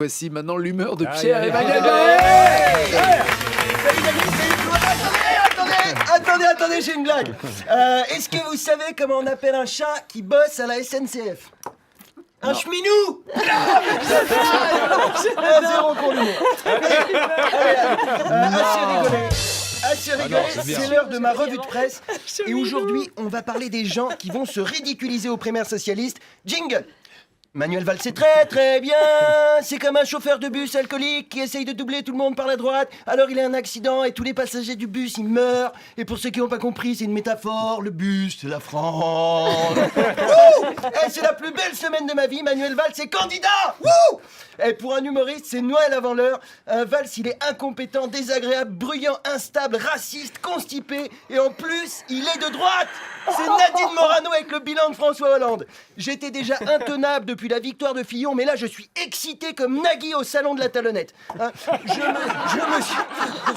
Voici maintenant l'humeur de Aïe, Pierre aïe, et Manuel. Attendez, j'ai une blague. Est-ce que vous savez comment on appelle un chat qui bosse à la SNCF? Un cheminou. Zéro pour l'humour. Assez rigolé, c'est l'heure de ma revue de presse. Et aujourd'hui, on va parler des gens qui vont se ridiculiser aux primaires socialistes. Jingle. Manuel Valls, c'est très bien. C'est comme un chauffeur de bus alcoolique qui essaye de doubler tout le monde par la droite. Alors il a un accident et tous les passagers du bus, ils meurent. Et pour ceux qui n'ont pas compris, c'est une métaphore. Le bus, c'est la France. C'est la plus belle semaine de ma vie. Manuel Valls est candidat. Et pour un humoriste, c'est Noël avant l'heure. Valls, il est incompétent, désagréable, bruyant, instable, raciste, constipé. Et en plus, il est de droite. C'est Nadine Morano avec le bilan de François Hollande. J'étais déjà intenable depuis la victoire de Fillon, mais là je suis excité comme Nagui au salon de la talonnette.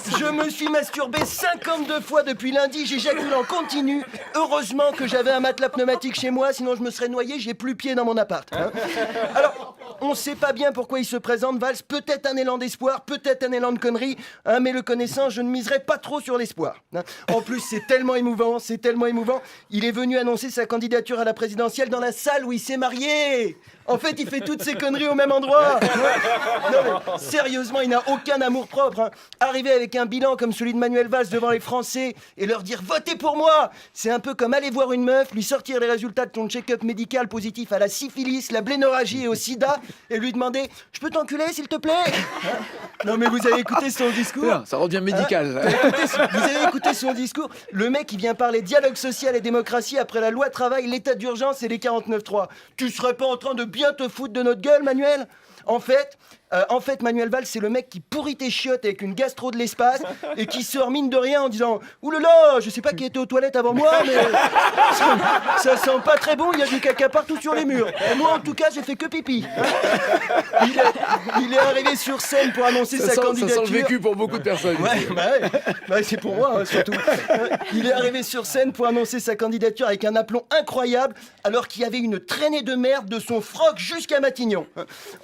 Je me suis masturbé 52 fois depuis lundi, j'éjacule en continu. Heureusement que j'avais un matelas pneumatique chez moi, sinon je me serais noyé, j'ai plus pied dans mon appart. Alors, on sait pas bien pourquoi il se présente, Valls. Peut-être un élan d'espoir, peut-être un élan de connerie, mais le connaissant, je ne miserai pas trop sur l'espoir. En plus, c'est tellement émouvant. Il est venu annoncer sa candidature à la présidentielle dans la salle où il s'est marié. En fait, il fait toutes ses conneries au même endroit. Non, mais sérieusement, il n'a aucun amour-propre. Arriver avec un bilan comme celui de Manuel Valls devant les Français et leur dire « Votez pour moi !» C'est un peu comme aller voir une meuf, lui sortir les résultats de ton check-up médical positif à la syphilis, la blénorragie et au sida et lui demander « Je peux t'enculer, s'il te plaît ?» Non, mais vous avez écouté son discours. Ça revient médical. Vous avez écouté son discours. Le mec, il vient parler dialogue social et démocratie après la loi travail, l'état d'urgence et les 49.3. Tu serais pas en train de bien te foutre de notre gueule, Manuel ? En fait, Manuel Valls, c'est le mec qui pourrit tes chiottes avec une gastro de l'espace et qui sort mine de rien en disant « Ouh là là, je sais pas qui était aux toilettes avant moi, mais ça sent pas très bon, il y a du caca partout sur les murs. Et moi, en tout cas, j'ai fait que pipi. » Il est arrivé sur scène pour annoncer sa candidature. Ça sent le vécu pour beaucoup de personnes. Ouais, c'est pour moi, surtout. Il est arrivé sur scène pour annoncer sa candidature avec un aplomb incroyable, alors qu'il y avait une traînée de merde de son froc jusqu'à Matignon.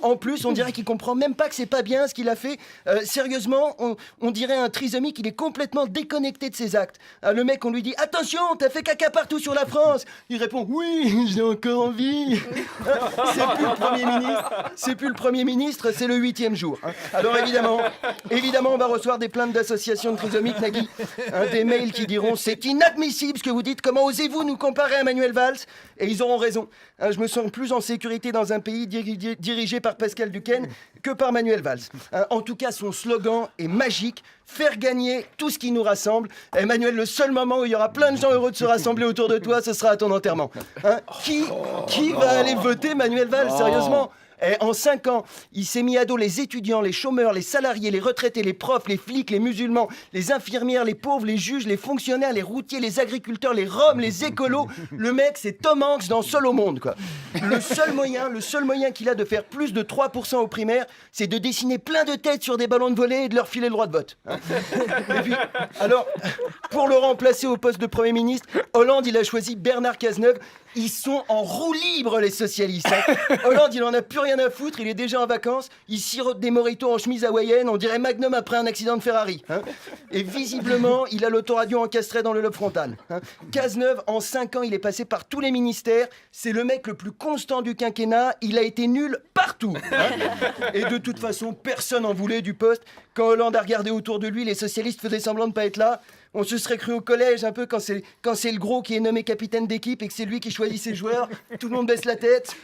En plus, on dirait qu'il comprend même pas que c'est pas bien ce qu'il a fait. Sérieusement, on dirait un trisomique, il est complètement déconnecté de ses actes. Le mec, on lui dit « Attention, t'as fait caca partout sur la France !» Il répond « Oui, j'ai encore envie !» C'est plus le Premier ministre, c'est le 8e jour. Alors évidemment, on va recevoir des plaintes d'associations de trisomiques, Nagui. Des mails qui diront « C'est inadmissible ce que vous dites, comment osez-vous nous comparer à Manuel Valls ?» Et ils auront raison. Je me sens plus en sécurité dans un pays dirigé par Pascal Duquesne que par Manuel Valls. En tout cas, son slogan est magique, faire gagner tout ce qui nous rassemble. Emmanuel, le seul moment où il y aura plein de gens heureux de se rassembler autour de toi, ce sera à ton enterrement. Qui va aller voter Manuel Valls, sérieusement ? En 5 ans, il s'est mis à dos les étudiants, les chômeurs, les salariés, les retraités, les profs, les flics, les musulmans, les infirmières, les pauvres, les juges, les fonctionnaires, les routiers, les agriculteurs, les roms, les écolos. Le mec, c'est Tom Hanks dans Seul au monde, quoi. Le seul moyen qu'il a de faire plus de 3% aux primaires, c'est de dessiner plein de têtes sur des ballons de volley et de leur filer le droit de vote. Et puis, alors, pour le remplacer au poste de Premier ministre, Hollande, il a choisi Bernard Cazeneuve. Ils sont en roue libre, les socialistes. Hollande, il en a plus rien à foutre, il est déjà en vacances, il sirote des mojitos en chemise hawaïenne, on dirait Magnum après un accident de Ferrari. Et visiblement, il a l'autoradio encastré dans le lobe frontal. Cazeneuve, en 5 ans, il est passé par tous les ministères, c'est le mec le plus constant du quinquennat, il a été nul partout. Et de toute façon, personne n'en voulait du poste. Quand Hollande a regardé autour de lui, les socialistes faisaient semblant de pas être là. On se serait cru au collège un peu quand c'est le gros qui est nommé capitaine d'équipe et que c'est lui qui choisit ses joueurs. Tout le monde baisse la tête.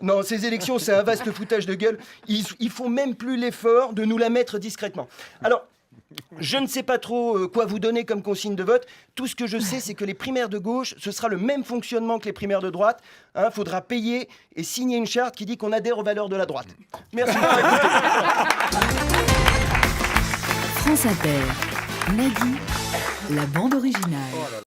Non, ces élections, c'est un vaste foutage de gueule. Ils font même plus l'effort de nous la mettre discrètement. Alors, je ne sais pas trop quoi vous donner comme consigne de vote. Tout ce que je sais, c'est que les primaires de gauche, ce sera le même fonctionnement que les primaires de droite. Faudra payer et signer une charte qui dit qu'on adhère aux valeurs de la droite. Merci. France Inter. Nagui, la bande originale.